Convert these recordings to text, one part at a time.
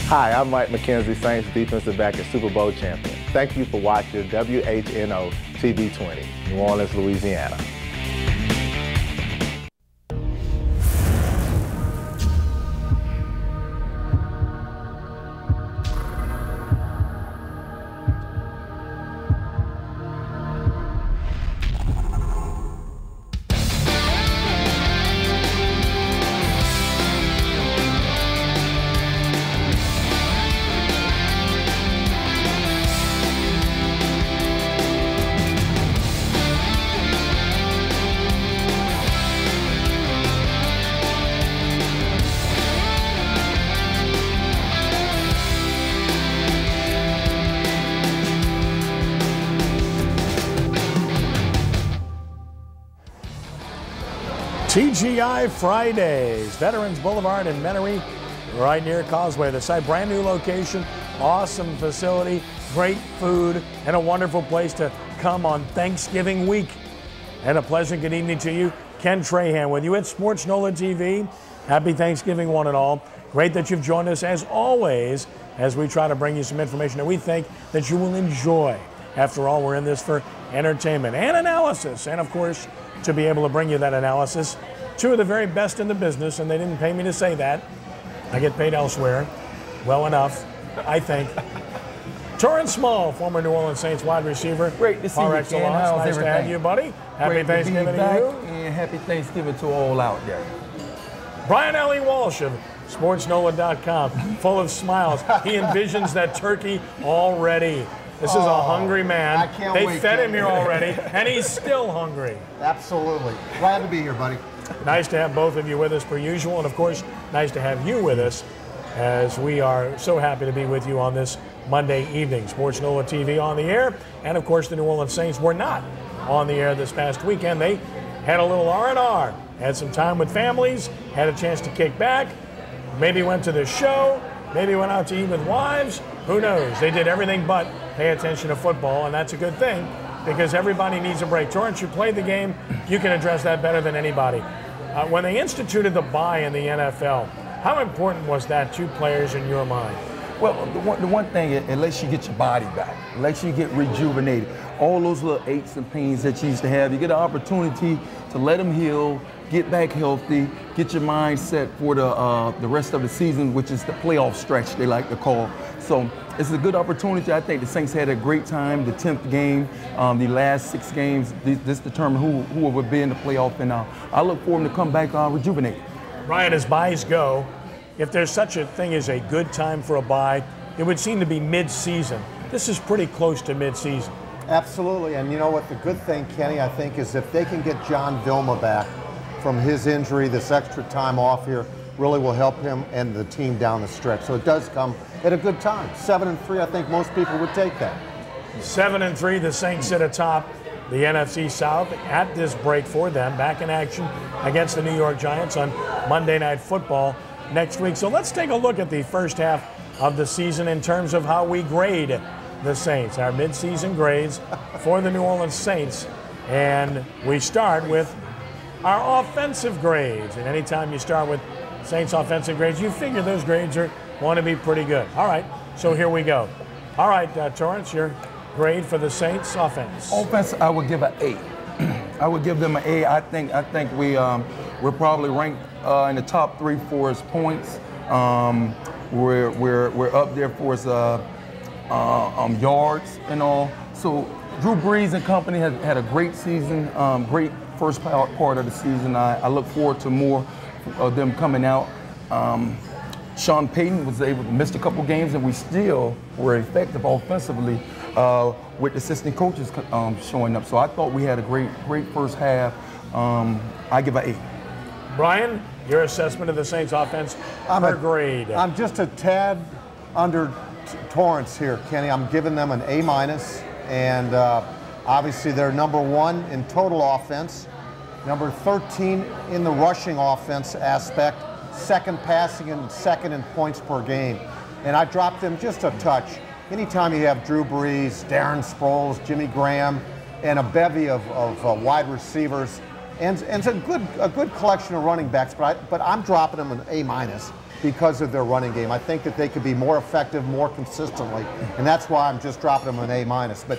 Hi, I'm Mike McKenzie, Saints defensive back and Super Bowl champion. Thank you for watching WHNO TV 20, New Orleans, Louisiana. TGI Fridays, Veterans Boulevard in Metairie, right near Causeway. The site, brand new location, awesome facility, great food, and a wonderful place to come on Thanksgiving week. And a pleasant good evening to you. Ken Trahan with you at sportsNOLAtv. Happy Thanksgiving, one and all. Great that you've joined us as always as we try to bring you some information that we think that you will enjoy. After all, we're in this for entertainment and analysis, and of course, to be able to bring you that analysis. Two of the very best in the business, and they didn't pay me to say that. I get paid elsewhere. Well enough, I think. Torrence Small, former New Orleans Saints wide receiver. Great to see you, Ken. How's nice to have you, buddy. Happy Thanksgiving to you. And happy Thanksgiving to all out there. Brian Allee-Walsh of sportsNOLA.com, full of smiles. He envisions that turkey already. This is a hungry man. I can't wait. They wait, fed Ken. him here already, and he's still hungry. Absolutely. Glad to be here, buddy. Nice to have both of you with us per usual, and of course, nice to have you with us as we are so happy to be with you on this Monday evening. sportsNOLAtv on the air, and of course, the New Orleans Saints were not on the air this past weekend. They had a little R&R, had some time with families, had a chance to kick back, maybe went to the show, maybe went out to eat with wives. Who knows? They did everything but pay attention to football, and that's a good thing because everybody needs a break. Torrence, you played the game. You can address that better than anybody. When they instituted the bye in the NFL, how important was that to players in your mind? Well, the one thing, it lets you get your body back. It lets you get rejuvenated. All those little aches and pains that you used to have, you get an opportunity to let them heal, get back healthy, get your mind set for the rest of the season, which is the playoff stretch, they like to call. So it's a good opportunity. I think the Saints had a great time. The 10th game, the last 6 games, this determined who would be in the playoff, and I look for them to come back rejuvenated. Ryan, as byes go, if there's such a thing as a good time for a bye, it would seem to be mid-season. This is pretty close to mid-season. Absolutely, and you know what, the good thing, Kenny, I think, is if they can get John Vilma back from his injury, this extra time off here really will help him and the team down the stretch. So it does come at a good time. 7-3, I think most people would take that. 7-3, the Saints sit atop the NFC South at this break for them, back in action against the New York Giants on Monday Night Football next week. So let's take a look at the first half of the season in terms of how we grade the Saints, our midseason grades for the New Orleans Saints. And we start with our offensive grades. And anytime you start with Saints offensive grades, you figure those grades want to be pretty good. All right, so here we go. All right, Torrence, your grade for the Saints offense. Offense, I would give an A. I would give them an A. I think we're probably ranked in the top 3 for his points. We're up there for his yards and all. So Drew Brees and company had a great season, great first part of the season. I look forward to more of them coming out. Sean Payton was able to miss a couple games, and we still were effective offensively with the assistant coaches showing up. So I thought we had a great first half. I give an 8. Brian, your assessment of the Saints offense per grade. I'm just a tad under Torrance here, Kenny. I'm giving them an A-, and obviously they're number 1 in total offense, number 13 in the rushing offense aspect, second passing, and second in points per game. And I dropped them just a touch. Anytime you have Drew Brees, Darren Sproles, Jimmy Graham, and a bevy of wide receivers, and it's a good collection of running backs, but I'm dropping them an A-. because of their running game. I think that they could be more effective more consistently, and that's why I'm just dropping them an A-. But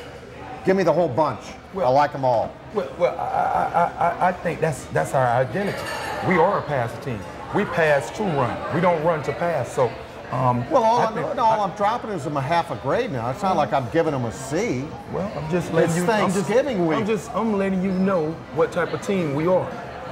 give me the whole bunch. I like them all. Well, I think that's our identity. We are a passing team. We pass to run. We don't run to pass. So, all I'm dropping is them a half a grade now. It's not like I'm giving them a C. Well, I'm just letting you. Thanksgiving week. I'm letting you know what type of team we are.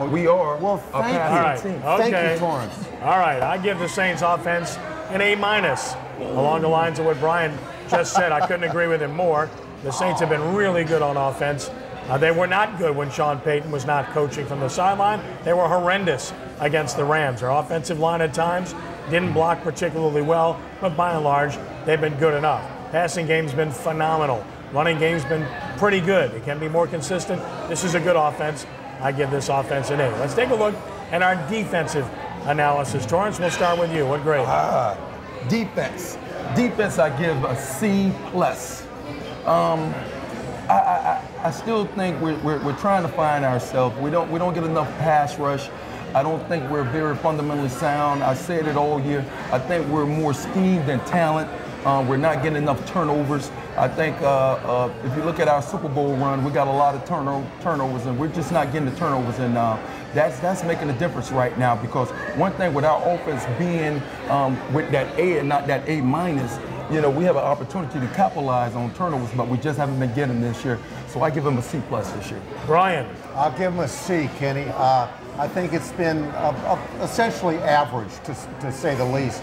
We are a passing team. Okay. Thank you, Torrence. All right, I give the Saints offense an A-, along the lines of what Brian just said. I couldn't agree with him more. The Saints have been really good on offense. They were not good when Sean Payton was not coaching from the sideline. They were horrendous against the Rams. Their offensive line at times didn't block particularly well, but by and large, they've been good enough. Passing game's been phenomenal. Running game's been pretty good. It can be more consistent. This is a good offense. I give this offense an A. Let's take a look at our defensive analysis. Torrence, we'll start with you. What grade? Defense. Defense, I give a C+. I still think we're trying to find ourselves. We don't get enough pass rush. I don't think we're very fundamentally sound. I said it all year. I think we're more speed than talent. We're not getting enough turnovers. I think if you look at our Super Bowl run, we got a lot of turnovers, and we're just not getting the turnovers. And that's making a difference right now, because one thing with our offense being with that A and not that A-, we have an opportunity to capitalize on turnovers, but we just haven't been getting this year. So I give them a C+ this year. Brian. I'll give them a C, Kenny. I think it's been essentially average, to say the least.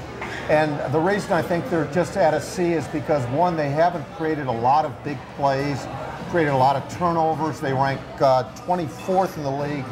And the reason I think they're just at a C is because, one, they haven't created a lot of big plays, created a lot of turnovers. They rank 24th in the league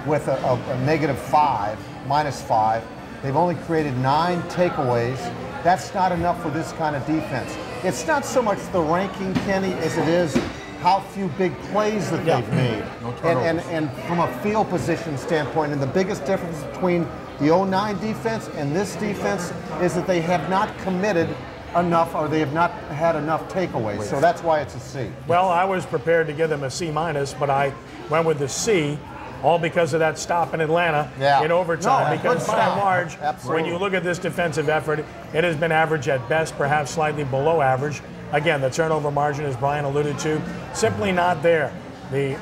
with a -5, -5. They've only created 9 takeaways. That's not enough for this kind of defense. It's not so much the ranking, Kenny, as it is how few big plays that they've made. And from a field position standpoint, and the biggest difference between the 09 defense and this defense is that they have not committed enough, or they have not had enough takeaways. So that's why it's a C. Well, I was prepared to give them a C-, but I went with the C, all because of that stop in Atlanta in overtime. Because by and large, when you look at this defensive effort, it has been average at best, perhaps slightly below average. Again, the turnover margin, as Brian alluded to, simply not there. The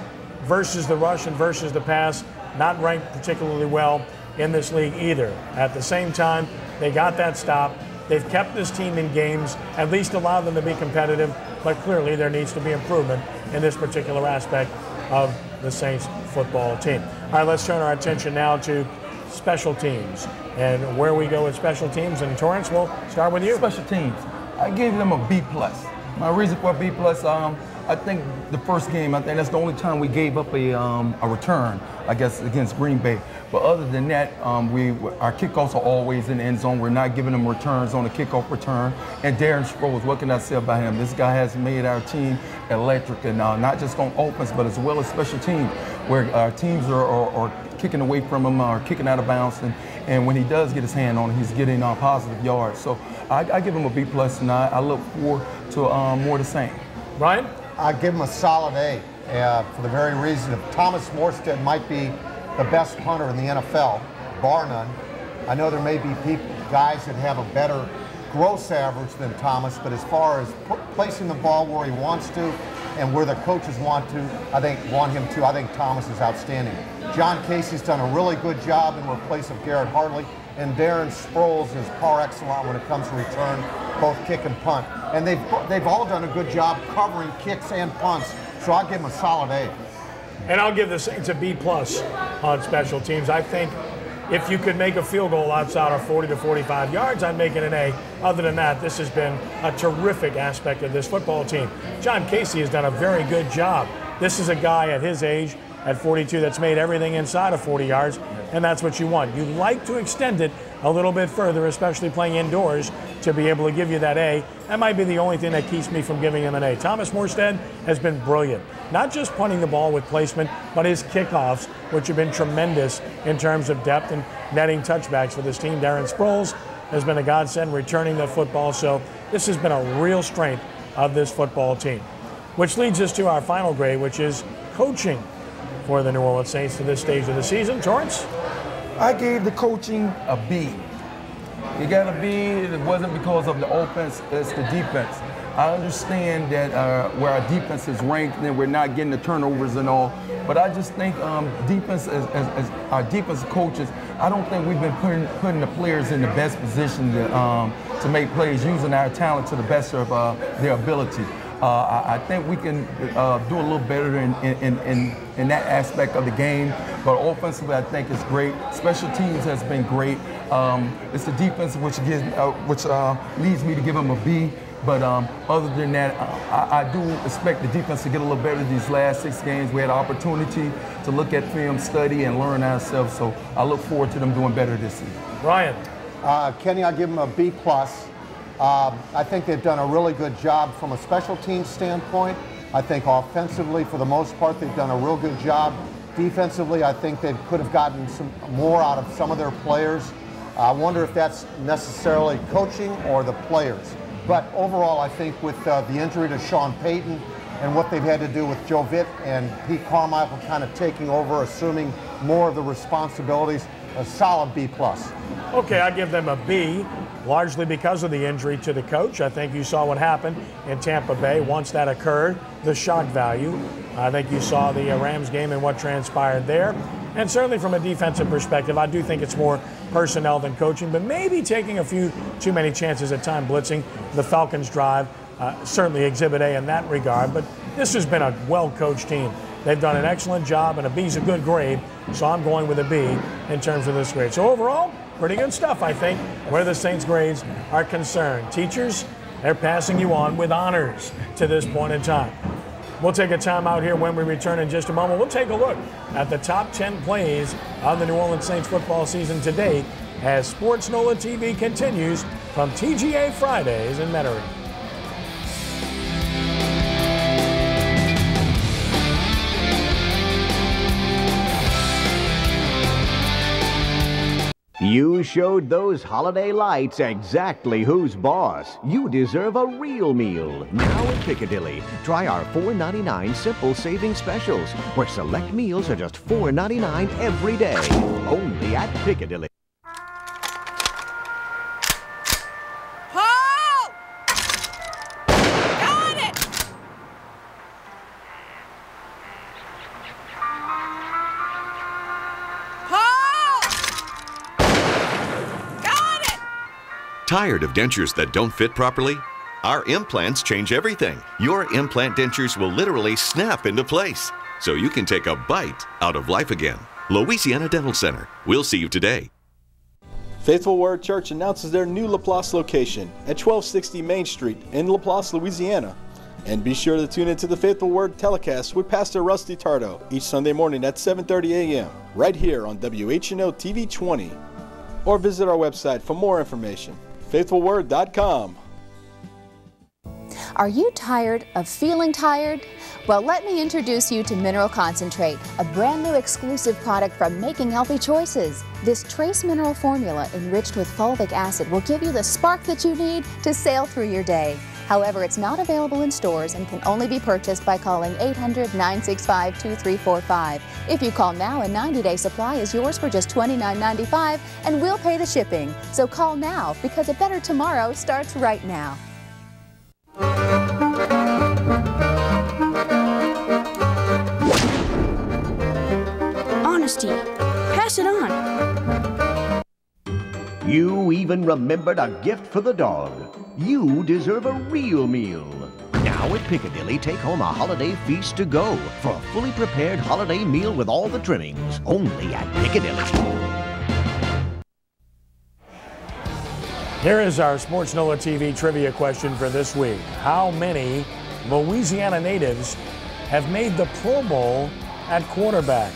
versus the rush and versus the pass, not ranked particularly well in this league either. At the same time, they got that stop. They've kept this team in games, at least allowed them to be competitive, but clearly there needs to be improvement in this particular aspect of the Saints football team. All right, let's turn our attention now to special teams and where we go with special teams. And Torrence, we'll start with you. Special teams. I gave them a B+. My reason for a B+, I think the first game, I think that's the only time we gave up a return, I guess, against Green Bay. But other than that, our kickoffs are always in the end zone. We're not giving them returns on the kickoff return. And Darren Sproles, what can I say about him? This guy has made our team electric, and not just on offense, but as well as special teams, where our teams are kicking away from him or kicking out of bounds. And when he does get his hand on it, he's getting positive yards. So I give him a B+, and I look forward to more of the same. Brian? I give him a solid A for the very reason of Thomas Morstead might be the best punter in the NFL, bar none. I know there may be guys that have a better gross average than Thomas, but as far as placing the ball where he wants to and where the coaches want him to, I think Thomas is outstanding. John Casey's done a really good job in replace of Garrett Hartley, and Darren Sproles is par excellent when it comes to return, both kick and punt. And they've all done a good job covering kicks and punts, so I'll give them a solid A. And I'll give the Saints a B+ on special teams. I think if you could make a field goal outside of 40 to 45 yards, I'd make it an A. Other than that, this has been a terrific aspect of this football team. John Casey has done a very good job. This is a guy at his age, at 42, that's made everything inside of 40 yards, and that's what you want. You'd like to extend it a little bit further, especially playing indoors, to be able to give you that A. That might be the only thing that keeps me from giving him an A. Thomas Morstead has been brilliant. Not just punting the ball with placement, but his kickoffs, which have been tremendous in terms of depth and netting touchbacks for this team. Darren Sproles has been a godsend returning the football, so this has been a real strength of this football team. Which leads us to our final grade, which is coaching for the New Orleans Saints to this stage of the season. Torrence? I gave the coaching a B. You got to be. It wasn't because of the offense, it's the defense. I understand that where our defense is ranked and we're not getting the turnovers and all, but I just think defense, as our defense coaches, I don't think we've been putting the players in the best position to make plays using our talent to the best of their ability. I think we can do a little better in that aspect of the game, but offensively I think it's great. Special teams has been great. It's the defense which leads me to give them a B. But other than that, I do expect the defense to get a little better these last 6 games. We had an opportunity to look at film, study, and learn ourselves. So I look forward to them doing better this season. Ryan. Kenny, I'll give them a B+. I think they've done a really good job from a special teams standpoint. I think offensively, for the most part, they've done a real good job. Defensively, I think they could have gotten some more out of some of their players. I wonder if that's necessarily coaching or the players. But overall, I think with the injury to Sean Payton and what they've had to do with Joe Vitt and Pete Carmichael kind of taking over, assuming more of the responsibilities, a solid B+. Okay, I give them a B, largely because of the injury to the coach. I think you saw what happened in Tampa Bay once that occurred, the shock value. I think you saw the Rams game and what transpired there. And certainly from a defensive perspective, I do think it's more personnel than coaching, but maybe taking a few too many chances at time blitzing. The Falcons drive, certainly Exhibit A in that regard, but this has been a well-coached team. They've done an excellent job, and a B's a good grade, so I'm going with a B in terms of this grade. So overall, pretty good stuff, I think, where the Saints' grades are concerned. Teachers, they're passing you on with honors to this point in time. We'll take a time out here. When we return in just a moment, we'll take a look at the top 10 plays of the New Orleans Saints football season to date as sportsNOLAtv continues from TGA Fridays in Metairie. You showed those holiday lights exactly who's boss. You deserve a real meal. Now in Piccadilly, try our $4.99 Simple Savings Specials, where select meals are just $4.99 every day. Only at Piccadilly. Tired of dentures that don't fit properly? Our implants change everything. Your implant dentures will literally snap into place, so you can take a bite out of life again. Louisiana Dental Center. We'll see you today. Faithful Word Church announces their new Laplace location at 1260 Main Street in Laplace, Louisiana. And be sure to tune into the Faithful Word telecast with Pastor Rusty Tardo each Sunday morning at 7:30 a.m. right here on WHNO TV 20. Or visit our website for more information. FaithfulWord.com. Are you tired of feeling tired? Well, let me introduce you to Mineral Concentrate, a brand new exclusive product from Making Healthy Choices. This trace mineral formula enriched with fulvic acid will give you the spark that you need to sail through your day. However, it's not available in stores and can only be purchased by calling 800-965-2345. If you call now, a 90-day supply is yours for just $29.95, and we'll pay the shipping. So call now, because a better tomorrow starts right now. Honesty. Pass it on. You even remembered a gift for the dog. You deserve a real meal. Now at Piccadilly, take home a holiday feast to go for a fully prepared holiday meal with all the trimmings. Only at Piccadilly. Here is our sportsNOLAtv trivia question for this week. How many Louisiana natives have made the Pro Bowl at quarterback?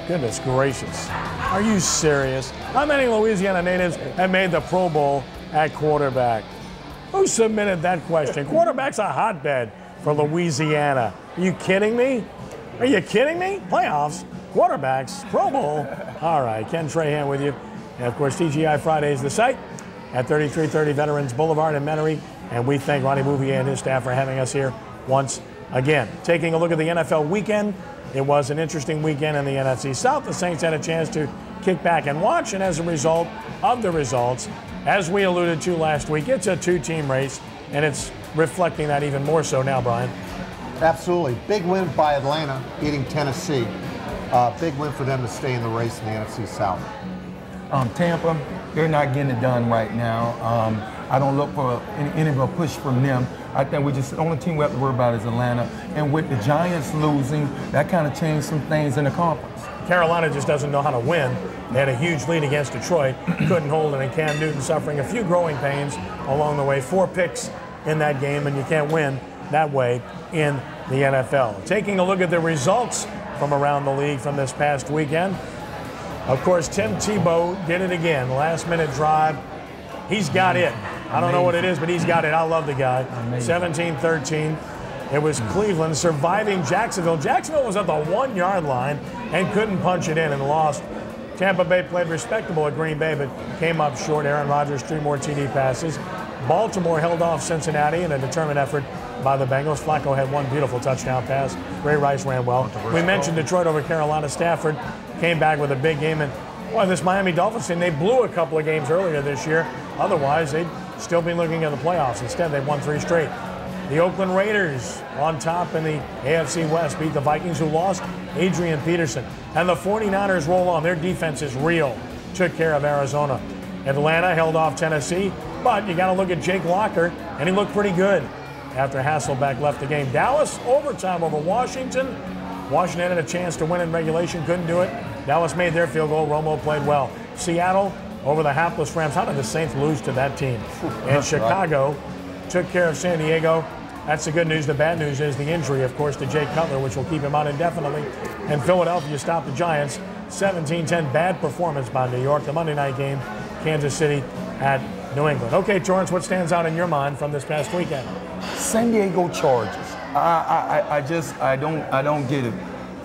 Goodness gracious. Are you serious? How many Louisiana natives have made the Pro Bowl at quarterback? Who submitted that question? Quarterback's a hotbed for Louisiana. Are you kidding me? Are you kidding me? Playoffs, quarterbacks, Pro Bowl. All right, Ken Trahan with you. And of course, TGI Fridays, the site at 3330 Veterans Boulevard in Metairie. And we thank Ronnie Bouvier and his staff for having us here once again. Taking a look at the NFL weekend. It was an interesting weekend in the NFC South. The Saints had a chance to kick back and watch. And as a result of the results, as we alluded to last week, it's a two-team race, and it's reflecting that even more so now, Brian. Absolutely. Big win by Atlanta, beating Tennessee. Big win for them to stay in the race in the NFC South. Tampa, they're not getting it done right now. I don't look for any of a push from them. I think the only team we have to worry about is Atlanta. And with the Giants losing, that kind of changed some things in the conference. Carolina just doesn't know how to win. They had a huge lead against Detroit, couldn't hold it, and Cam Newton suffering a few growing pains along the way. 4 picks in that game, and you can't win that way in the NFL. Taking a look at the results from around the league from this past weekend. Of course, Tim Tebow did it again. Last-minute drive. He's got it. I don't know what it is, but he's got it. I love the guy. 17-13. It was Cleveland surviving Jacksonville. Jacksonville was at the 1-yard line and couldn't punch it in and lost. Tampa Bay played respectable at Green Bay, but came up short. Aaron Rodgers, 3 more TD passes. Baltimore held off Cincinnati in a determined effort by the Bengals. Flacco had 1 beautiful touchdown pass. Ray Rice ran well. We mentioned Detroit over Carolina. Stafford came back with a big game. And boy, this Miami Dolphins team, they blew a couple of games earlier this year. Otherwise, they'd still be looking at the playoffs. Instead, they won 3 straight. The Oakland Raiders on top in the AFC West beat the Vikings, who lost Adrian Peterson. And the 49ers roll on. Their defense is real. Took care of Arizona. Atlanta held off Tennessee, but you got to look at Jake Locker, and he looked pretty good after Hasselbeck left the game. Dallas, overtime over Washington. Washington had a chance to win in regulation, couldn't do it. Dallas made their field goal. Romo played well. Seattle over the hapless Rams. How did the Saints lose to that team? And Chicago took care of San Diego. That's the good news. The bad news is the injury, of course, to Jay Cutler, which will keep him out indefinitely. And Philadelphia stopped the Giants. 17-10, bad performance by New York. The Monday night game, Kansas City at New England. Okay, Torrence, what stands out in your mind from this past weekend? San Diego Chargers. I don't get it.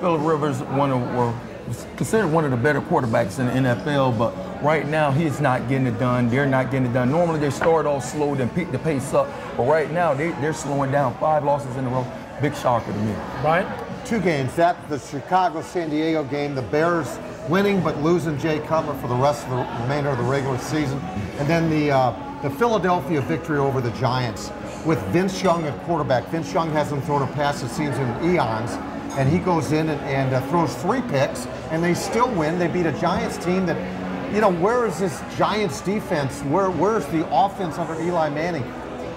Phillip Rivers was considered one of the better quarterbacks in the NFL, but right now he's not getting it done. They're not getting it done. Normally they start off slow, then pick the pace up, but right now they're slowing down. 5 losses in a row. Big shocker to me. Right? 2 games. The Chicago-San Diego game, the Bears winning but losing Jay Cutler for the rest of the remainder of the regular season. And then the Philadelphia victory over the Giants with Vince Young at quarterback. Vince Young hasn't thrown a pass, it seems, in eons. And he goes in and throws 3 picks, and they still win. They beat a Giants team that, you know, where is this Giants defense? Where's the offense under Eli Manning?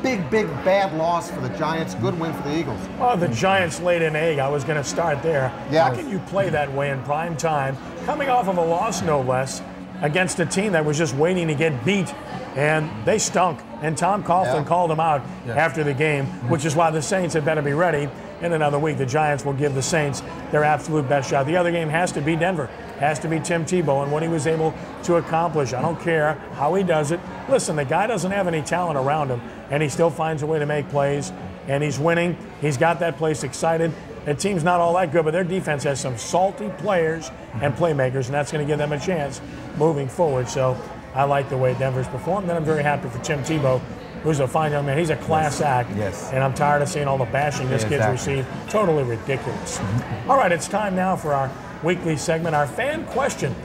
Big, bad loss for the Giants. Good win for the Eagles. Oh, the Giants laid an egg. I was going to start there. Yeah. How can you play that way in prime time, coming off of a loss, no less, against a team that was just waiting to get beat? And they stunk. And Tom Coughlin called them out after the game, which is why the Saints had better be ready. In another week, the Giants will give the Saints their absolute best shot. The other game has to be Denver, has to be Tim Tebow and what he was able to accomplish. I don't care how he does it. Listen, the guy doesn't have any talent around him, and he still finds a way to make plays, and he's winning. He's got that place excited. The team's not all that good, but their defense has some salty players and playmakers, and that's going to give them a chance moving forward. So I like the way Denver's performed, and I'm very happy for Tim Tebow, who's a fine young man. He's a class act. Yes. And I'm tired of seeing all the bashing this kid's received. Totally ridiculous. All right, it's time now for our weekly segment, our fan question.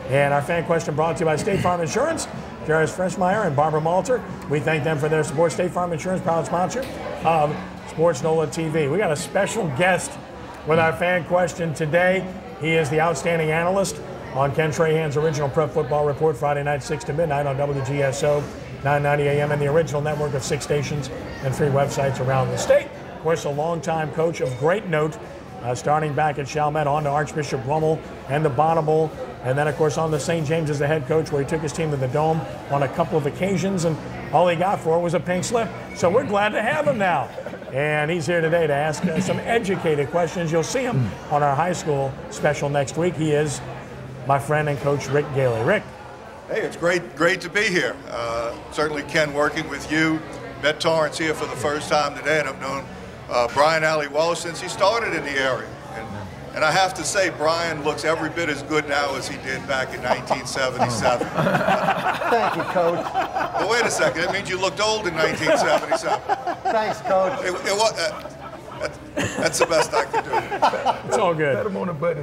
And our fan question brought to you by State Farm Insurance, Jairus Freshmeyer and Barbara Malter. We thank them for their support. State Farm Insurance, proud sponsor of sportsNOLAtv. We got a special guest with our fan question today. He is the outstanding analyst on Ken Trahan's original Prep Football Report, Friday night, 6 to midnight on WGSO. 9:90 a.m. and the original network of 6 stations and 3 websites around the state. Of course, a longtime coach of great note, starting back at Chalmette, on to Archbishop Rummel and the Bonneville, and then, of course, on to St. James as the head coach, where he took his team to the Dome on a couple of occasions, and all he got for it was a pink slip. So we're glad to have him now. And he's here today to ask some educated questions. You'll see him on our high school special next week. He is my friend and coach, Rick Gailey. Rick. Hey, it's great to be here. Certainly, Ken, working with you. Met Torrence here for the first time today, and I've known Brian Allee-Walsh since he started in the area. And I have to say, Brian looks every bit as good now as he did back in 1977. Thank you, Coach. Well, wait a second. That means you looked old in 1977. Thanks, Coach. That's the best I can do. It's all good.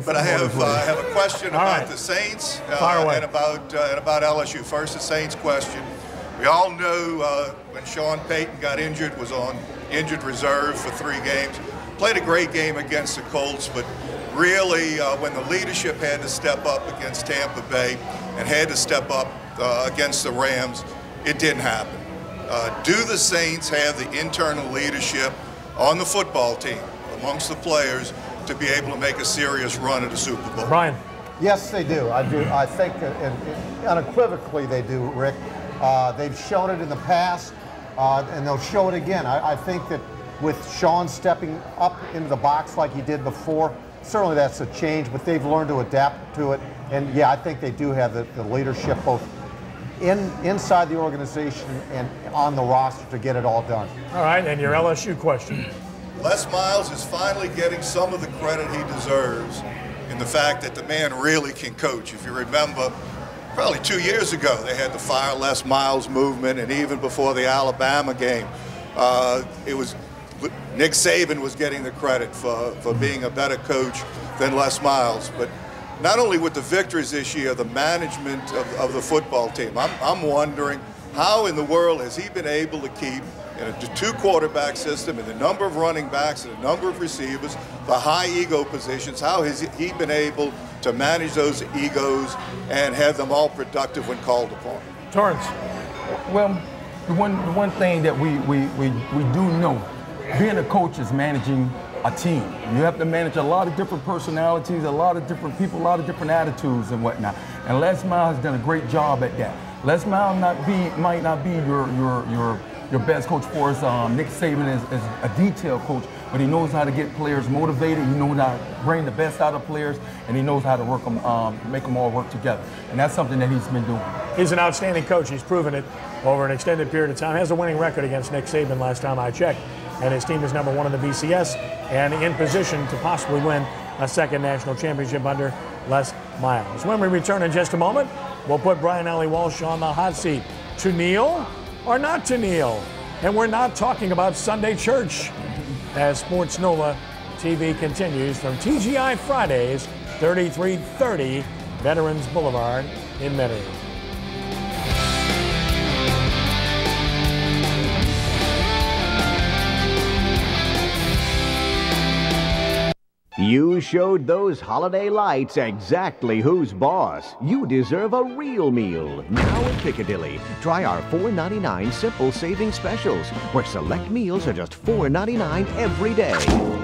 But I have a question about the Saints and about LSU. First, the Saints question. We all know when Sean Payton got injured, was on injured reserve for 3 games. Played a great game against the Colts, but really when the leadership had to step up against Tampa Bay and had to step up against the Rams, it didn't happen. Do the Saints have the internal leadership on the football team, amongst the players, to be able to make a serious run at a Super Bowl? Brian. Yes, they do. I do. I think unequivocally they do, Rick. They've shown it in the past, and they'll show it again. I think that with Sean stepping up into the box like he did before, certainly that's a change, but they've learned to adapt to it. And yeah, I think they do have the leadership both inside the organization and on the roster to get it all done. All right, and your LSU question. Les Miles is finally getting some of the credit he deserves in the fact that the man really can coach. If you remember, probably 2 years ago, they had the Fire Les Miles movement, and even before the Alabama game, it was Nick Saban was getting the credit for being a better coach than Les Miles. But not only with the victories this year, the management of the football team. I'm wondering how in the world has he been able to keep in a 2-quarterback system and the number of running backs and the number of receivers, the high ego positions, how has he been able to manage those egos and have them all productive when called upon? Torrence. Well, the one thing that we do know, being a coach is managing a team. You have to manage a lot of different personalities, a lot of different people, a lot of different attitudes and whatnot. And Les Miles has done a great job at that. Les Miles might not be your best coach for us. Nick Saban is a detailed coach, but he knows how to get players motivated. He knows how to bring the best out of players, and he knows how to work them, make them all work together. And that's something that he's been doing. He's an outstanding coach. He's proven it over an extended period of time. He has a winning record against Nick Saban last time I checked. And his team is #1 in the BCS and in position to possibly win a second national championship under Les Miles. When we return in just a moment, we'll put Brian Allee-Walsh on the hot seat. To kneel or not to kneel? And we're not talking about Sunday church. As Sports NOLA TV continues from TGI Fridays, 3330 Veterans Boulevard in Metairie. You showed those holiday lights exactly who's boss. You deserve a real meal. Now at Piccadilly, try our $4.99 simple saving specials, where select meals are just $4.99 every day.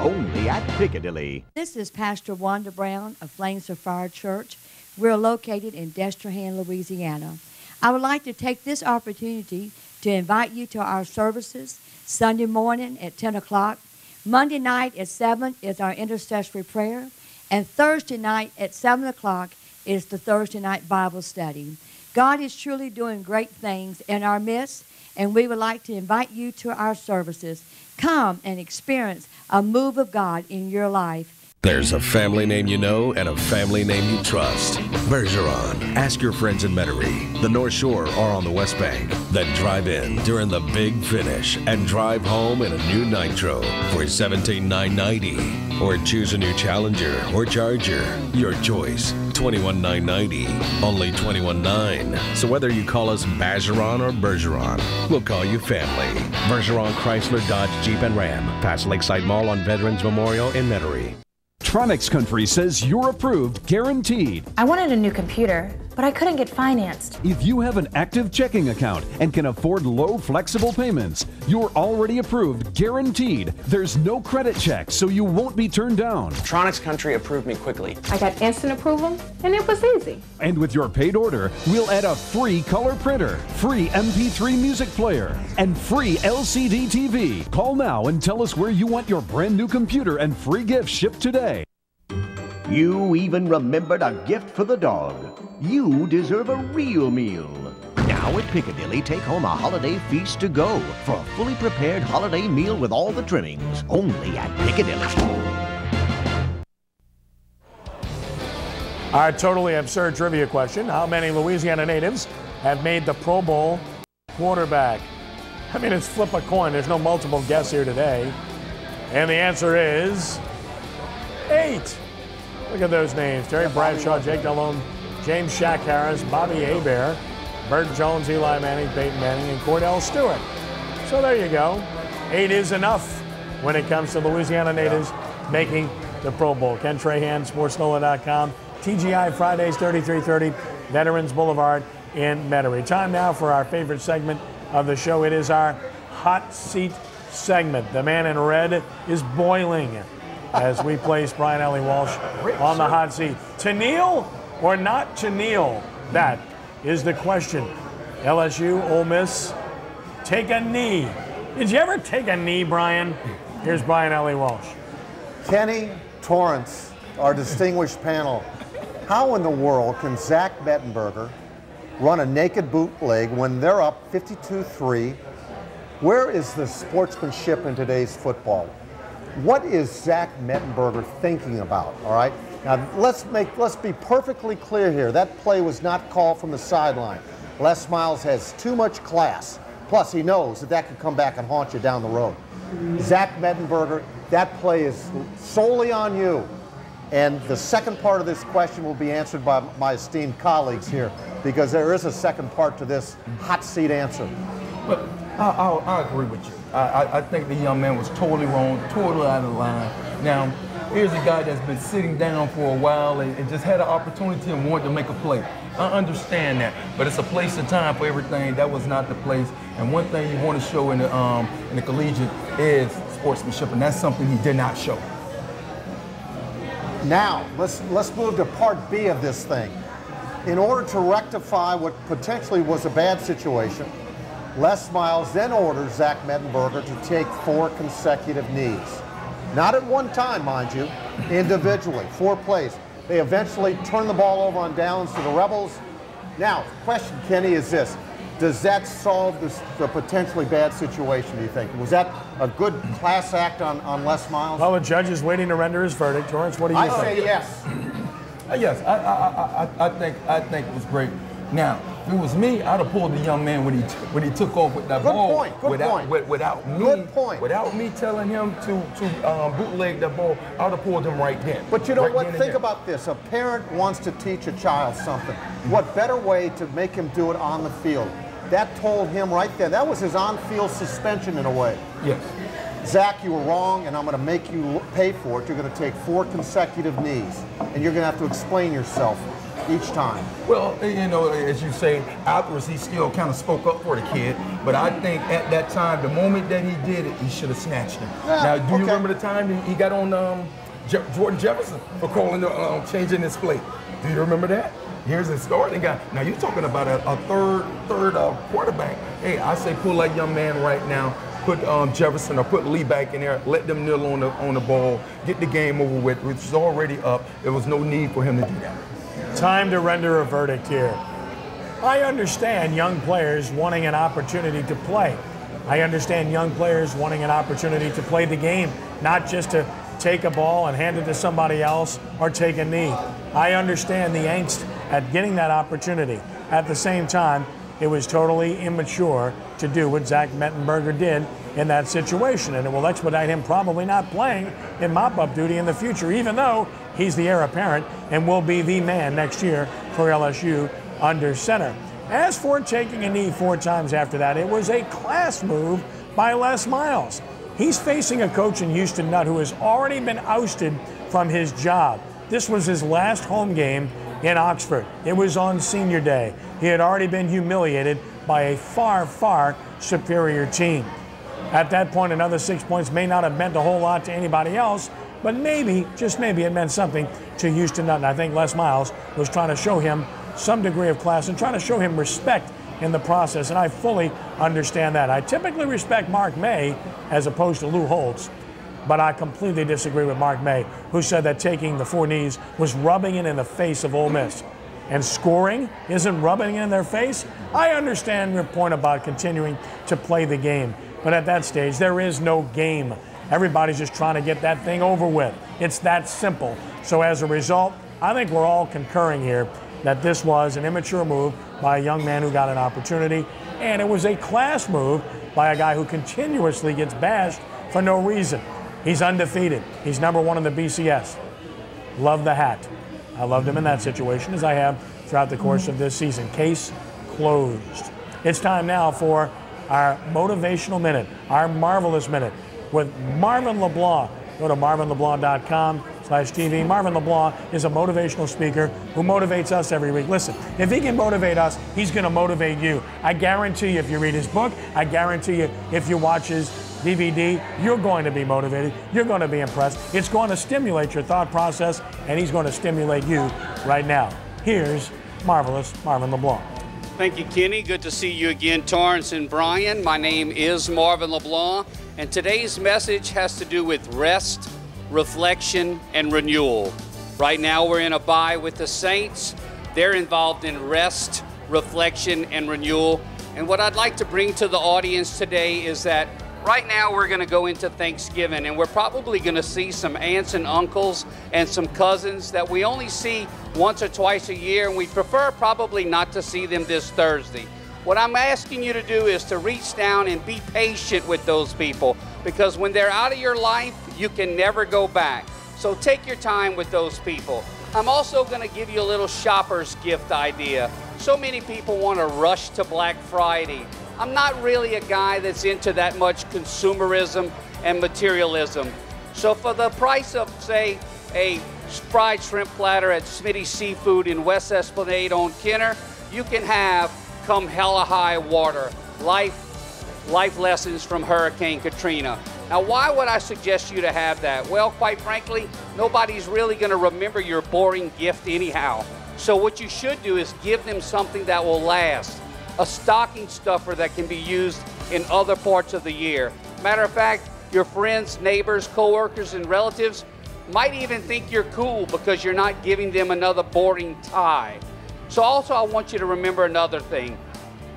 Only at Piccadilly. This is Pastor Wanda Brown of Flames of Fire Church. We're located in Trahan, Louisiana. I would like to take this opportunity to invite you to our services Sunday morning at 10 o'clock. Monday night at 7 is our intercessory prayer, and Thursday night at 7 o'clock is the Thursday night Bible study. God is truly doing great things in our midst, and we would like to invite you to our services. Come and experience a move of God in your life. There's a family name you know and a family name you trust. Bergeron. Ask your friends in Metairie, the North Shore, or on the West Bank. Then drive in during the big finish and drive home in a new Nitro for $17,990. Or choose a new Challenger or Charger. Your choice. $21,990. Only $21,990. So whether you call us Bergeron or Bergeron, we'll call you family. Bergeron Chrysler Dodge Jeep and Ram. Past Lakeside Mall on Veterans Memorial in Metairie. Tronics Country says you're approved, guaranteed. I wanted a new computer, but I couldn't get financed. If you have an active checking account and can afford low, flexible payments, you're already approved, guaranteed. There's no credit check, so you won't be turned down. Tronics Country approved me quickly. I got instant approval, and it was easy. And with your paid order, we'll add a free color printer, free MP3 music player, and free LCD TV. Call now and tell us where you want your brand new computer and free gift shipped today. You even remembered a gift for the dog. You deserve a real meal. Now at Piccadilly, take home a holiday feast to go for a fully prepared holiday meal with all the trimmings. Only at Piccadilly. Our totally absurd trivia question. How many Louisiana natives have made the Pro Bowl quarterback? I mean, it's flip a coin. There's no multiple guess here today. And the answer is 8. Look at those names. Terry Bradshaw, Jake Delhomme, James Shaq Harris, Bobby Hebert, Bert Jones, Eli Manning, Peyton Manning, and Cordell Stewart. So there you go. 8 is enough when it comes to Louisiana natives making the Pro Bowl. Ken Trahan, sportsNOLA.com. TGI Fridays, 3330 Veterans Boulevard in Metairie. Time now for our favorite segment of the show. It is our hot seat segment. The man in red is boiling as we place Brian Allee-Walsh on the hot seat. To kneel or not to kneel? That is the question. LSU, Ole Miss, take a knee. Did you ever take a knee, Brian? Here's Brian Allee-Walsh. Kenny, Torrence, our distinguished panel. How in the world can Zach Mettenberger run a naked bootleg when they're up 52-3? Where is the sportsmanship in today's football? What is Zach Mettenberger thinking about, all right? Now, let's be perfectly clear here. That play was not called from the sideline. Les Miles has too much class. Plus, he knows that could come back and haunt you down the road. Zach Mettenberger, that play is solely on you. And the second part of this question will be answered by my esteemed colleagues here, because there is a second part to this hot seat answer. But I agree with you. I think the young man was totally wrong, totally out of line. Now, here's a guy that's been sitting down for a while and just had an opportunity and wanted to make a play. I understand that, but it's a place and time for everything. That was not the place. And one thing you want to show in the collegiate is sportsmanship, and that's something he did not show. Now, let's move to part B of this thing. In order to rectify what potentially was a bad situation, Les Miles then orders Zach Mettenberger to take 4 consecutive knees. Not at one time, mind you, individually, 4 plays. They eventually turn the ball over on downs to the Rebels. Now, the question, Kenny, is this. Does that solve the potentially bad situation, do you think? Was that a good class act on Les Miles? Well, the judge is waiting to render his verdict. Torrence, what do you think? I say yes. Yes, I think it was great. Now, if it was me, I'd have pulled the young man when he took off with that ball. Without me telling him to bootleg that ball, I'd have pulled him right then. But you know what? Think about this. A parent wants to teach a child something. What better way to make him do it on the field? That told him right there. That was his on-field suspension in a way. Yes. Zach, you were wrong, and I'm going to make you pay for it. You're going to take 4 consecutive knees, and you're going to have to explain yourself each time. Well, you know, as you say, afterwards he still kind of spoke up for the kid, but I think at that time, the moment that he did it, he should have snatched him. Yeah, now, do you remember the time he got on Jordan Jefferson for calling changing his play? Do you remember that? Here's the starting guy. Now you're talking about a third quarterback. Hey, I say pull that young man right now. Put Jefferson or put Lee back in there. Let them kneel on the ball. Get the game over with, which is already up. There was no need for him to do that. Time to render a verdict here. I understand young players wanting an opportunity to play. I understand young players wanting an opportunity to play the game, not just to take a ball and hand it to somebody else or take a knee. I understand the angst at getting that opportunity. At the same time, it was totally immature to do what Zach Mettenberger did in that situation, and it will expedite him probably not playing in mop-up duty in the future, even though he's the heir apparent and will be the man next year for LSU under center. As for taking a knee 4 times after that, it was a class move by Les Miles. He's facing a coach in Houston Nutt who has already been ousted from his job. This was his last home game in Oxford. It was on senior day. He had already been humiliated by a far, far superior team. At that point, another 6 points may not have meant a whole lot to anybody else, but maybe, just maybe, it meant something to Houston Nutt. And I think Les Miles was trying to show him some degree of class and trying to show him respect in the process, and I fully understand that. I typically respect Mark May as opposed to Lou Holtz, but I completely disagree with Mark May, who said that taking the 4 knees was rubbing it in the face of Ole Miss. And scoring isn't rubbing it in their face? I understand your point about continuing to play the game, but at that stage, there is no game. Everybody's just trying to get that thing over with. It's that simple. So as a result, I think we're all concurring here that this was an immature move by a young man who got an opportunity, and it was a class move by a guy who continuously gets bashed for no reason. He's undefeated. He's #1 in the BCS. Love the hat. I loved him in that situation, as I have throughout the course of this season. Case closed. It's time now for our motivational minute, our marvelous minute with Marvin LeBlanc. Go to marvinleblanc.com/TV. Marvin LeBlanc is a motivational speaker who motivates us every week. Listen, if he can motivate us, he's going to motivate you. I guarantee you, if you read his book, I guarantee you, if you watch his DVD, you're going to be motivated. You're going to be impressed. It's going to stimulate your thought process, and he's going to stimulate you right now. Here's marvelous Marvin LeBlanc. Thank you, Kenny. Good to see you again, Torrence and Brian. My name is Marvin LeBlanc, and today's message has to do with rest, reflection, and renewal. Right now, we're in a bye with the Saints. They're involved in rest, reflection, and renewal. And what I'd like to bring to the audience today is that right now we're going to go into Thanksgiving, and we're probably going to see some aunts and uncles and some cousins that we only see once or twice a year, and we prefer probably not to see them this Thursday. What I'm asking you to do is to reach down and be patient with those people, because when they're out of your life, you can never go back. So take your time with those people. I'm also going to give you a little shopper's gift idea. So many people want to rush to Black Friday. I'm not really a guy that's into that much consumerism and materialism. So for the price of, say, a fried shrimp platter at Smitty's Seafood in West Esplanade on Kenner, you can have Come Hella High Water, life lessons from Hurricane Katrina. Now, why would I suggest you to have that? Well, quite frankly, nobody's really going to remember your boring gift anyhow. So what you should do is give them something that will last. A stocking stuffer that can be used in other parts of the year. Matter of fact, your friends, neighbors, coworkers, and relatives might even think you're cool because you're not giving them another boring tie. So also, I want you to remember another thing.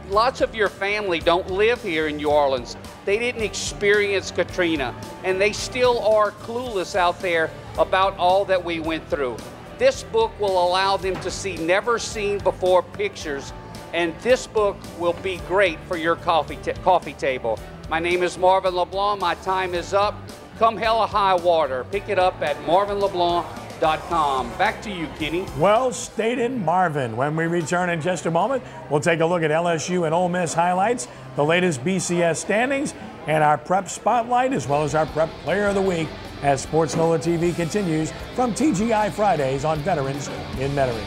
Lots of your family don't live here in New Orleans. They didn't experience Katrina, and they still are clueless out there about all that we went through. This book will allow them to see never seen before pictures, and this book will be great for your coffee table. My name is Marvin LeBlanc. My time is up. Come Hella High Water. Pick it up at marvinleblanc.com. Back to you, Kenny. Well stated, Marvin. When we return in just a moment, we'll take a look at LSU and Ole Miss highlights, the latest BCS standings, and our prep spotlight, as well as our prep player of the week, as sportsNOLAtv continues from TGI Fridays on Veterans in Metairie.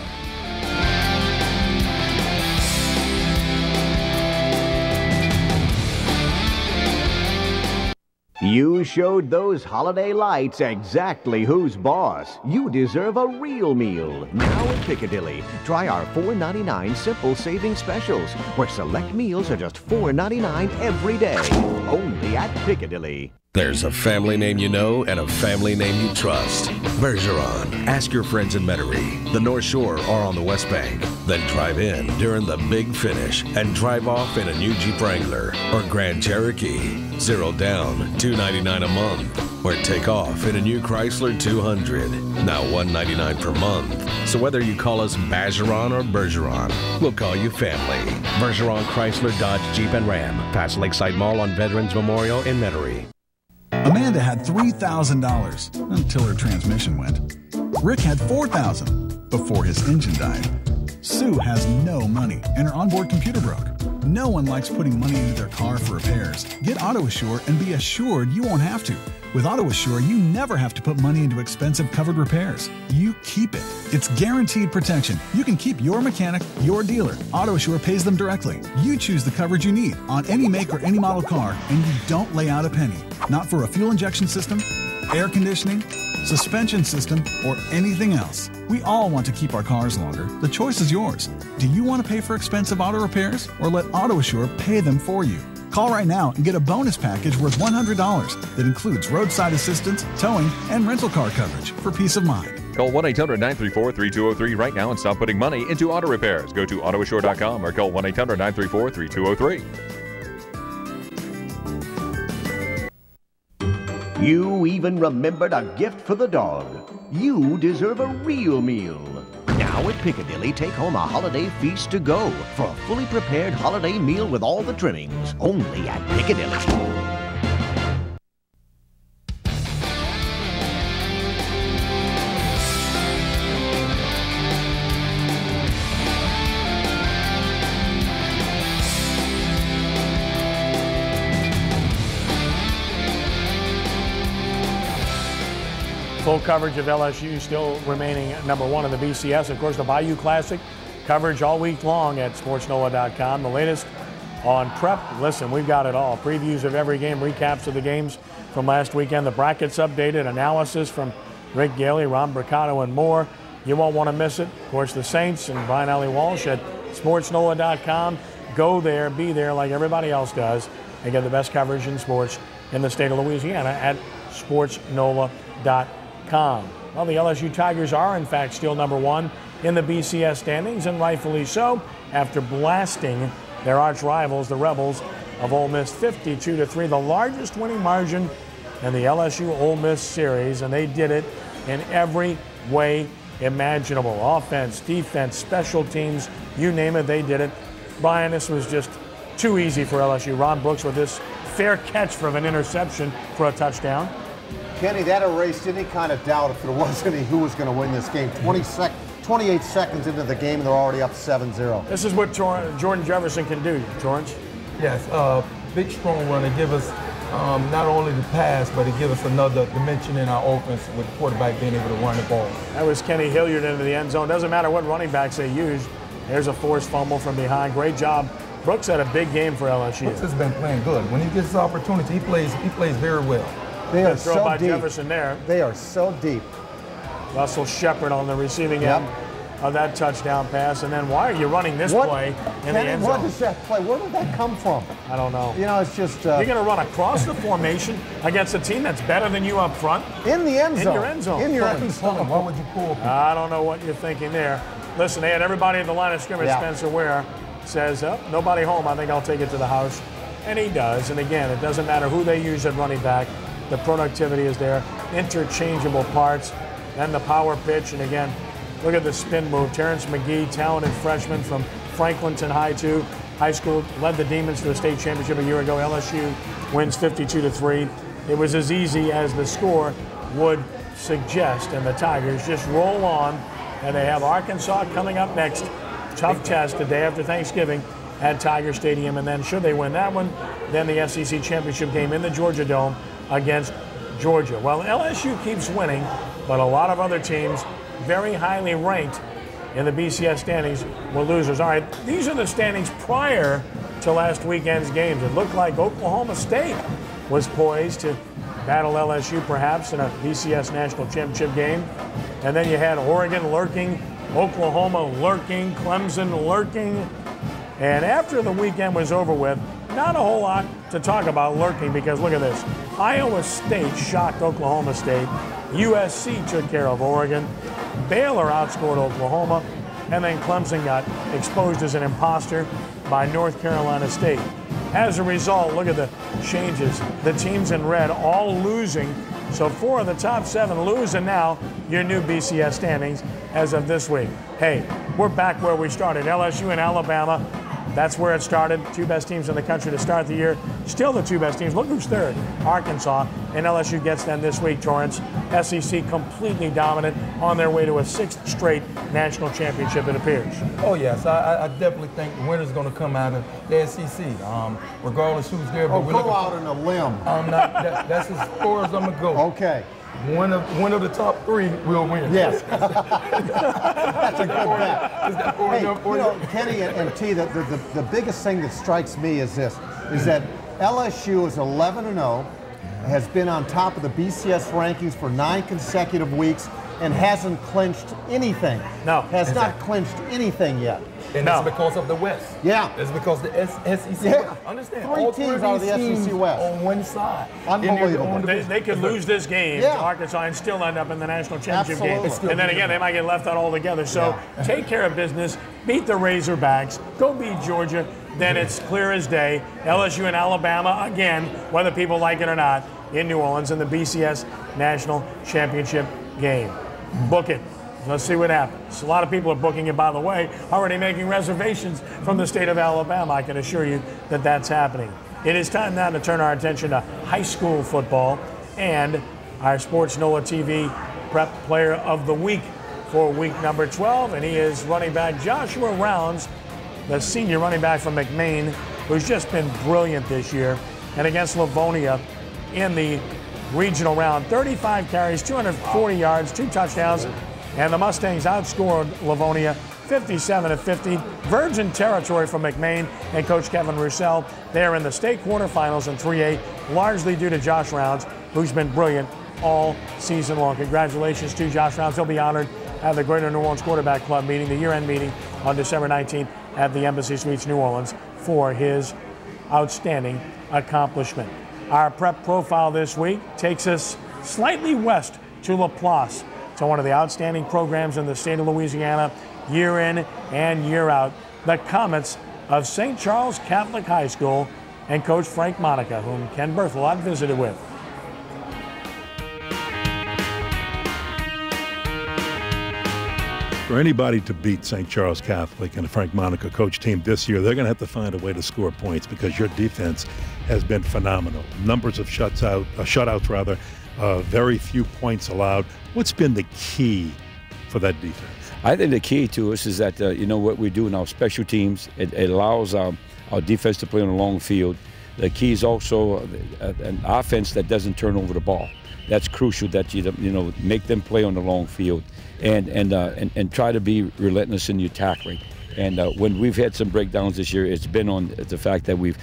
You showed those holiday lights exactly who's boss. You deserve a real meal. Now in Piccadilly, try our $4.99 simple savings specials, where select meals are just $4.99 every day. Only at Piccadilly. There's a family name you know and a family name you trust. Bergeron. Ask your friends in Metairie, the North Shore, or on the West Bank. Then drive in during the big finish and drive off in a new Jeep Wrangler or Grand Cherokee. 0 down, $299 a month. Or take off in a new Chrysler 200. Now $199 per month. So whether you call us Bergeron or Bergeron, we'll call you family. Bergeron Chrysler, Dodge, Jeep, and Ram. Past Lakeside Mall on Veterans Memorial in Metairie. Amanda had $3,000 until her transmission went. Rick had $4,000 before his engine died. Sue has no money and her onboard computer broke. No one likes putting money into their car for repairs. Get AutoAssure and be assured you won't have to. With AutoAssure, you never have to put money into expensive covered repairs. You keep it. It's guaranteed protection. You can keep your mechanic, your dealer. AutoAssure pays them directly. You choose the coverage you need on any make or any model car, and you don't lay out a penny. Not for a fuel injection system, air conditioning, suspension system, or anything else. We all want to keep our cars longer. The choice is yours. Do you want to pay for expensive auto repairs or let AutoAssure pay them for you? Call right now and get a bonus package worth $100 that includes roadside assistance, towing, and rental car coverage for peace of mind. Call 1-800-934-3203 right now and stop putting money into auto repairs. Go to AutoAssure.com or call 1-800-934-3203. You even remembered a gift for the dog. You deserve a real meal. Now at Piccadilly, take home a holiday feast to go for a fully prepared holiday meal with all the trimmings. Only at Piccadilly. Full coverage of LSU still remaining number 1 in the BCS. Of course, the Bayou Classic coverage all week long at sportsNOLA.com. The latest on prep. Listen, we've got it all. Previews of every game, recaps of the games from last weekend, the brackets updated, analysis from Rick Gailey, Ron Bricado, and more. You won't want to miss it. Of course, the Saints and Brian Allee-Walsh at sportsNOLA.com. Go there, be there like everybody else does, and get the best coverage in sports in the state of Louisiana at sportsNOLA.com. Well, the LSU Tigers are, in fact, still number 1 in the BCS standings, and rightfully so, after blasting their arch rivals, the Rebels of Ole Miss, 52-3, the largest winning margin in the LSU Ole Miss series, and they did it in every way imaginable. Offense, defense, special teams, you name it, they did it. Brian, this was just too easy for LSU. Ron Brooks with this fair catch from an interception for a touchdown. Kenny, that erased any kind of doubt if there was any who was going to win this game. 28 seconds into the game, they're already up 7-0. This is what Jordan Jefferson can do, Torrance. Yes, big, strong runner. Give us not only the pass, but it gives us another dimension in our offense with the quarterback being able to run the ball. That was Kenny Hilliard into the end zone. Doesn't matter what running backs they use. There's a forced fumble from behind. Great job. Brooks had a big game for LSU. Brooks has been playing good. When he gets this opportunity, he plays very well. They are throw so by deep. Jefferson there. They are so deep. Russell Shepard on the receiving end of that touchdown pass. And then why are you running this play in the end zone? What is that play? Where did that come from? I don't know. You know, it's just... You're going to run across the formation against a team that's better than you up front? In the end zone. In your end zone. In your end zone. Why would you pull? I don't know what you're thinking there. Listen, they had everybody at the line of scrimmage. Spencer Ware says, nobody home. I think I'll take it to the house. And he does. And again, it doesn't matter who they use at running back. The productivity is there. Interchangeable parts. Then the power pitch. And again, look at the spin move. Terrence McGee, talented freshman from Franklinton High School, led the Demons to a state championship a year ago. LSU wins 52-3. It was as easy as the score would suggest. And the Tigers just roll on. And they have Arkansas coming up next. Tough test the day after Thanksgiving at Tiger Stadium. And then should they win that one, then the SEC championship game in the Georgia Dome against Georgia. Well, LSU keeps winning, but a lot of other teams very highly ranked in the BCS standings were losers. All right, these are the standings prior to last weekend's games. It looked like Oklahoma State was poised to battle LSU perhaps in a BCS national championship game. And then you had Oregon lurking, Oklahoma lurking, Clemson lurking. And after the weekend was over with, not a whole lot to talk about lurking, because look at this. Iowa State shocked Oklahoma State. USC took care of Oregon. Baylor outscored Oklahoma. And then Clemson got exposed as an imposter by North Carolina State. As a result, look at the changes. The teams in red all losing. So 4 of the top 7 lose, and now your new BCS standings as of this week. Hey, we're back where we started. LSU and Alabama. That's where it started. 2 best teams in the country to start the year. Still the 2 best teams. Look who's third. Arkansas. And LSU gets them this week, Torrance. SEC completely dominant on their way to a 6th straight national championship, it appears. Oh, yes. I definitely think the winner's going to come out of the SEC, regardless who's there. But go out on a limb. That's as far as I'm going to go. Okay. One of the top 3 will win. Yes. That's a good bet. Hey, you know, Kenny and T, the biggest thing that strikes me is this, is that LSU is 11-0, has been on top of the BCS rankings for 9 consecutive weeks, and hasn't clinched anything. No. Has not clinched anything yet. And it's because of the West. Yeah. It's because the SEC Yeah. West. Understand, 3 all teams out of the SEC West. On one side. Unbelievable. They could lose this game to Arkansas and still end up in the national championship game. And then again, they might get left out altogether. So take care of business, beat the Razorbacks, go beat Georgia. Then it's clear as day. LSU and Alabama, again, whether people like it or not, in New Orleans in the BCS national championship game. Book it. Let's see what happens. A lot of people are booking it, by the way, already making reservations from the state of Alabama. I can assure you that that's happening. It is time now to turn our attention to high school football and our sportsNOLAtv Prep Player of the Week for week number 12, and he is running back Joshua Rounds, the senior running back from McMain, who's just been brilliant this year. And against Livonia in the regional round. 35 carries, 240 yards, 2 touchdowns, and the Mustangs outscored Livonia 57-50. Virgin territory for McMain and Coach Kevin Roussel. They're in the state quarterfinals in 3A, largely due to Josh Rounds, who's been brilliant all season long. Congratulations to Josh Rounds. He'll be honored at the Greater New Orleans Quarterback Club meeting, the year-end meeting on December 19th at the Embassy Suites, New Orleans, for his outstanding accomplishment. Our prep profile this week takes us slightly west to Laplace, to one of the outstanding programs in the state of Louisiana, year in and year out, the Comets of St. Charles Catholic High School and Coach Frank Monica, whom Ken Berthelot visited with. For anybody to beat St. Charles Catholic and the Frank Monica coach team this year, they're going to have to find a way to score points because your defense has been phenomenal. Numbers of shutouts, very few points allowed. What's been the key for that defense? I think the key to us is that, what we do in our special teams, it allows our defense to play on a long field. The key is also an offense that doesn't turn over the ball. That's crucial, that you make them play on the long field and try to be relentless in the attack rate. And when we've had some breakdowns this year, it's been on the fact that we've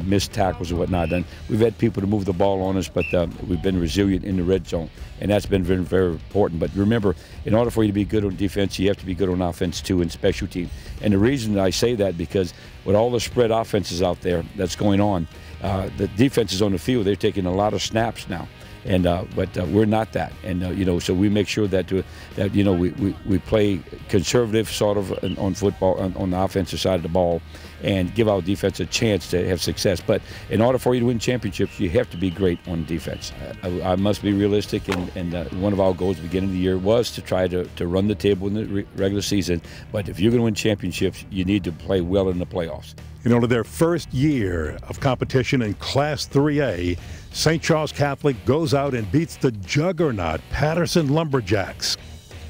missed tackles and whatnot. And we've had people to move the ball on us, but we've been resilient in the red zone, and that's been very, very important. But remember, in order for you to be good on defense, you have to be good on offense too, in special team. And the reason I say that, because with all the spread offenses out there that's going on, the defenses on the field, they're taking a lot of snaps now. And but we're not that, and so we make sure that we play conservative sort of on football on the offensive side of the ball, and give our defense a chance to have success. But in order for you to win championships, you have to be great on defense. I must be realistic, and one of our goals at the beginning of the year was to try to run the table in the regular season. But if you're going to win championships, you need to play well in the playoffs. To their first year of competition in Class 3A, St. Charles Catholic goes out and beats the juggernaut Patterson Lumberjacks.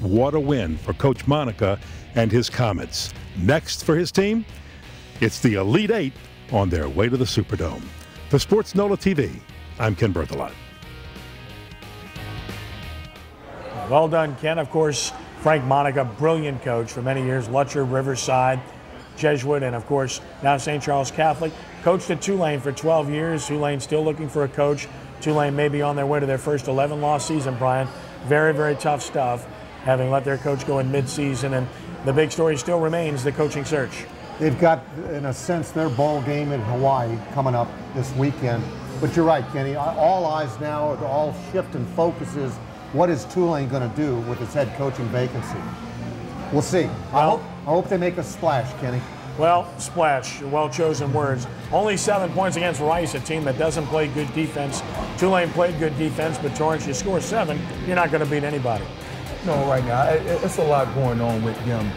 What a win for Coach Monica and his Comets. Next for his team, it's the Elite Eight on their way to the Superdome. For sportsNOLAtv, I'm Ken Berthelot. Well done, Ken. Of course, Frank Monica, brilliant coach for many years, Lutcher, Riverside, Jesuit, and of course now St. Charles Catholic. Coached at Tulane for 12 years. Tulane still looking for a coach. Tulane may be on their way to their first 11-loss season, Brian. Very, very tough stuff, having let their coach go in mid-season, and the big story still remains the coaching search. They've got, in a sense, their bowl game in Hawaii coming up this weekend. But you're right, Kenny. All eyes now, all shift and focuses. What is Tulane going to do with its head coaching vacancy? We'll see. I hope they make a splash, Kenny. Well, splash, well-chosen words. Only 7 points against Rice, a team that doesn't play good defense. Tulane played good defense, but Torrance, you score 7, you're not going to beat anybody. No, right now, it's a lot going on with them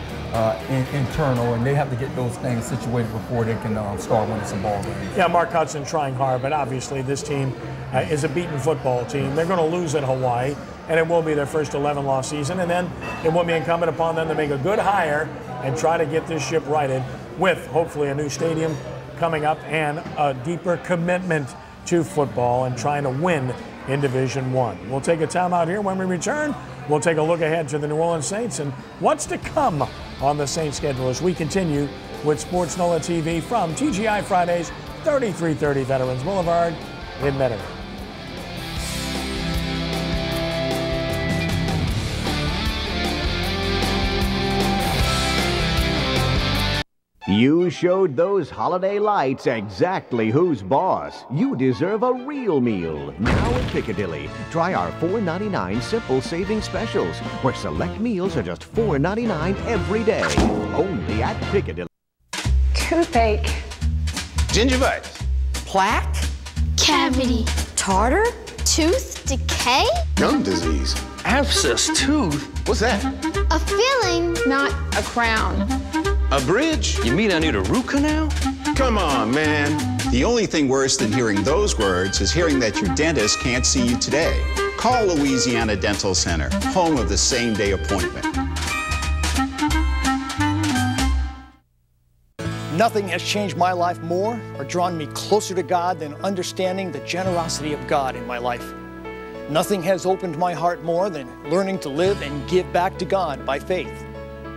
internal, and they have to get those things situated before they can start winning some ball games. Yeah, Mark Hudson trying hard, but obviously this team is a beaten football team. They're going to lose at Hawaii, and it will be their first 11-loss season, and then it will be incumbent upon them to make a good hire and try to get this ship righted with hopefully a new stadium coming up and a deeper commitment to football and trying to win in Division I. We'll take a timeout here. When we return, we'll take a look ahead to the New Orleans Saints and what's to come on the Saints schedule as we continue with sportsNOLAtv from TGI Fridays, 3330 Veterans Boulevard in Metairie. You showed those holiday lights exactly who's boss. You deserve a real meal. Now at Piccadilly, try our $4.99 simple savings specials, where select meals are just $4.99 every day. Only at Piccadilly. Toothache. Gingivitis. Plaque. Cavity. Tartar. Tooth decay. Gum disease. Abscess tooth. What's that? A filling, not a crown. A bridge? You mean I need a root canal? Come on, man. The only thing worse than hearing those words is hearing that your dentist can't see you today. Call Louisiana Dental Center, home of the same-day appointment. Nothing has changed my life more or drawn me closer to God than understanding the generosity of God in my life. Nothing has opened my heart more than learning to live and give back to God by faith.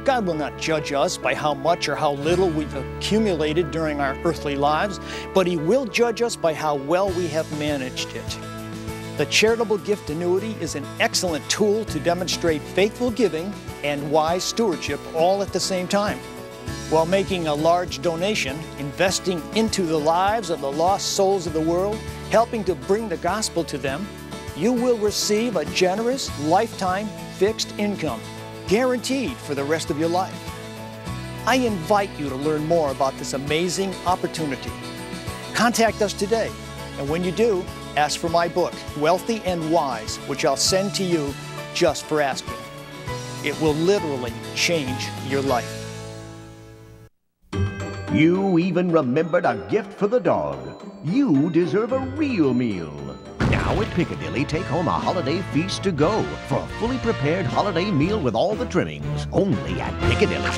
God will not judge us by how much or how little we've accumulated during our earthly lives, but He will judge us by how well we have managed it. The charitable gift annuity is an excellent tool to demonstrate faithful giving and wise stewardship all at the same time. While making a large donation, investing into the lives of the lost souls of the world, helping to bring the gospel to them, you will receive a generous, lifetime, fixed income, guaranteed for the rest of your life. I invite you to learn more about this amazing opportunity. Contact us today, and when you do, ask for my book, Wealthy and Wise, which I'll send to you just for asking. It will literally change your life. You even remembered a gift for the dog. You deserve a real meal. Now at Piccadilly, take home a holiday feast to go for a fully prepared holiday meal with all the trimmings, only at Piccadilly.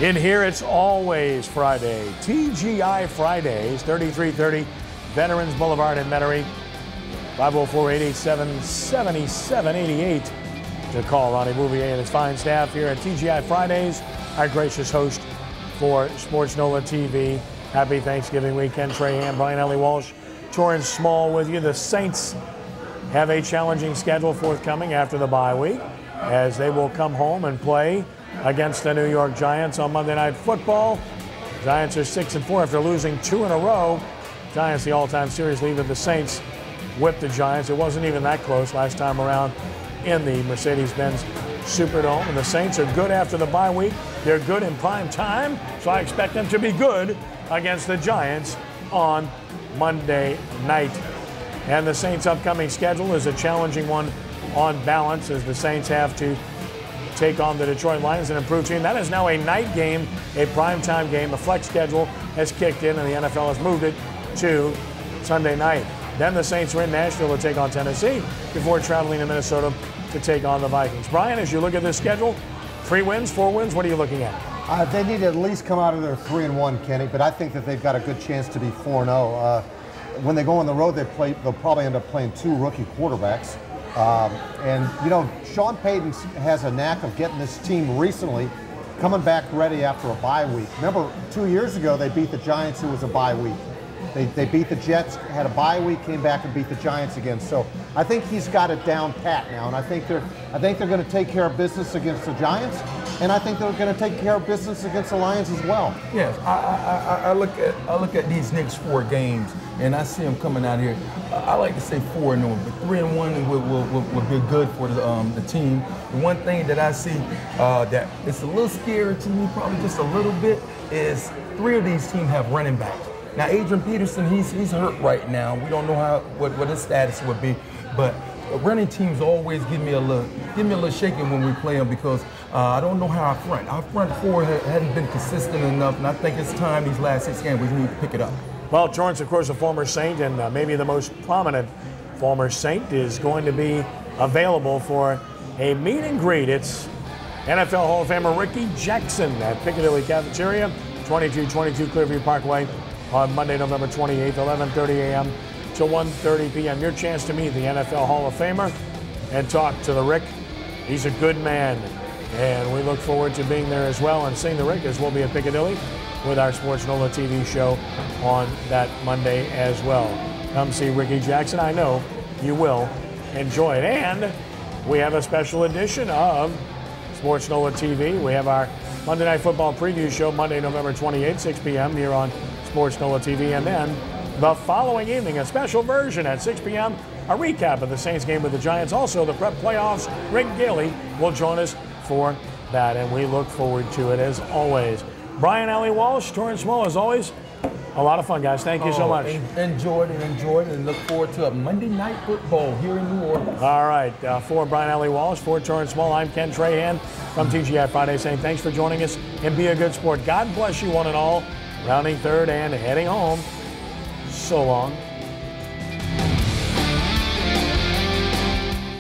In here, it's always Friday. TGI Fridays, 3330 Veterans Boulevard in Metairie. 504-887-7788 to call Ronnie Bouvier and his fine staff here at TGI Fridays. Our gracious host for sportsNOLAtv. Happy Thanksgiving weekend. Trahan, Brian, Allee-Walsh, Torrence Small with you. The Saints have a challenging schedule forthcoming after the bye week, as they will come home and play against the New York Giants on Monday Night Football. Giants are 6-4 after losing 2 in a row. Giants, the all-time series leader. The Saints whipped the Giants. It wasn't even that close last time around in the Mercedes-Benz Superdome. And the Saints are good after the bye week. They're good in prime time, so I expect them to be good against the Giants on Monday night. And the Saints' upcoming schedule is a challenging one on balance, as the Saints have to take on the Detroit Lions, an improved team. That is now a night game, a primetime game. The flex schedule has kicked in, and the NFL has moved it to Sunday night. Then the Saints are in Nashville to take on Tennessee before traveling to Minnesota to take on the Vikings. Brian, as you look at this schedule, 3 wins, 4 wins, what are you looking at? They need to at least come out of there 3-1, Kenny, but I think that they've got a good chance to be 4-0. When they go on the road, they'll probably end up playing 2 rookie quarterbacks. And, you know, Sean Payton has a knack of getting this team recently coming back ready after a bye week. Remember, 2 years ago, they beat the Giants, who was a bye week. They beat the Jets, had a bye week, came back and beat the Giants again. So I think he's got it down pat now, and I think they're going to take care of business against the Giants, and I think they're going to take care of business against the Lions as well. Yes, I look at these next 4 games, and I see them coming out here. I like to say 4-0, but 3-1 will be good for the team. The one thing that I see that it's a little scary to me, probably just a little bit, is 3 of these teams have running backs. Now, Adrian Peterson, he's hurt right now. We don't know what his status would be, but running teams always give me a little shaking when we play them, because I don't know how our front 4 hadn't been consistent enough, and I think it's time these last 6 games we need to pick it up. Well, Torrence, of course, a former Saint, and maybe the most prominent former Saint, is going to be available for a meet and greet. It's NFL Hall of Famer Ricky Jackson at Piccadilly Cafeteria, 2222 Clearview Parkway, on Monday, November 28th, 11:30 a.m. to 1:30 p.m. Your chance to meet the NFL Hall of Famer and talk to the Rick. He's a good man, and we look forward to being there as well and seeing the Rick, as we'll be at Piccadilly with our sportsNOLAtv show on that Monday as well. Come see Ricky Jackson. I know you will enjoy it. And we have a special edition of sportsNOLAtv. We have our Monday Night Football preview show Monday, November 28th, 6 p.m. here on sportsNOLAtv, and then the following evening, a special version at 6 p.m., a recap of the Saints game with the Giants. Also, the prep playoffs. Rick Gailey will join us for that, and we look forward to it as always. Brian, Allee-Walsh, Torrence Small, as always, a lot of fun, guys. Thank you so much. Enjoyed it, and look forward to a Monday Night Football here in New Orleans. All right, for Brian Allee-Walsh, for Torrence Small, I'm Ken Trahan from TGI Friday, saying thanks for joining us, and be a good sport. God bless you one and all. Rounding third and heading home. So long.